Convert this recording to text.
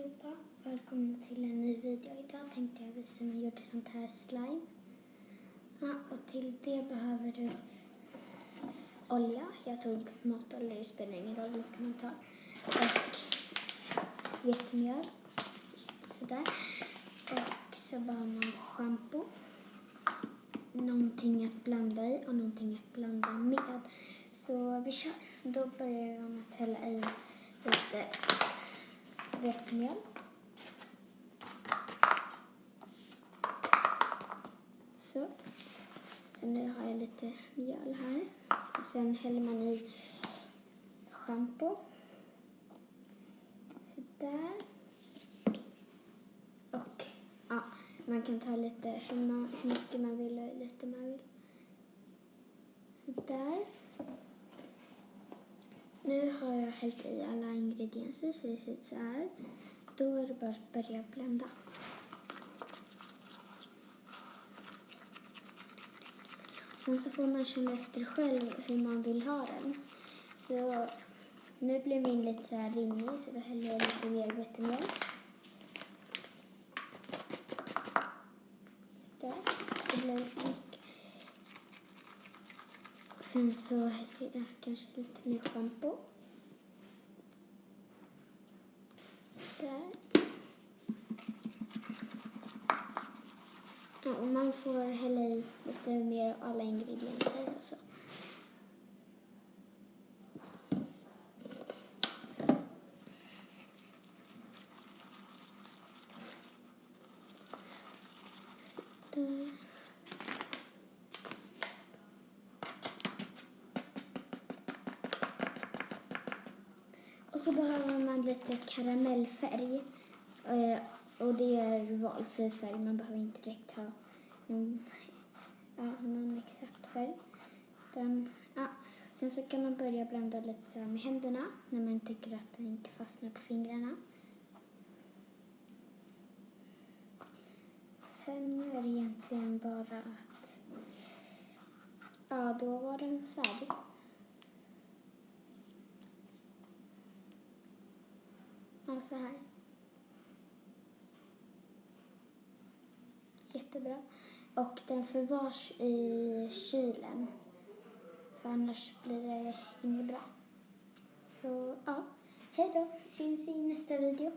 allihopa, välkomna till en ny video. Idag tänkte jag visa hur man gjorde sånt här slime. Ja, och till det behöver du olja. Jag tog matolja, det spelar ingen roll vilken man tar. Och vetemjöl. Sådär. Och så behöver man shampoo. Någonting att blanda i och någonting att blanda med. Så vi kör. Då börjar man att hälla i lite vetemjöl. Så nu har jag lite mjöl här. Och sen häller man i shampoo. Sådär. Och ja, man kan ta lite hur mycket man vill och hur lite man vill. Sådär. Nu har jag hällt i alla ingredienser så det ser ut så här. Då är det bara att börja blanda. Sen så får man känna efter själv hur man vill ha den. Så nu blir min lite så här rinnig så då häller jag lite mer vetemjöl. Sådär. Det blir mycket. Sen så häller jag kanske lite mer shampoo. Där. Ja, och man får hälla i lite mer av alla ingredienser och så. Där. Och så behöver man lite karamellfärg. Och det är valfri färg. Man behöver inte direkt ha någon exakt färg. Sen så kan man börja blanda lite så här med händerna. När man tycker att den inte fastnar på fingrarna. Sen är det egentligen bara att... Ja, då var den färdig. Ja, så här. Jättebra. Och den förvars i kylen. För annars blir det inget bra. Så ja, hej då. Syns i nästa video.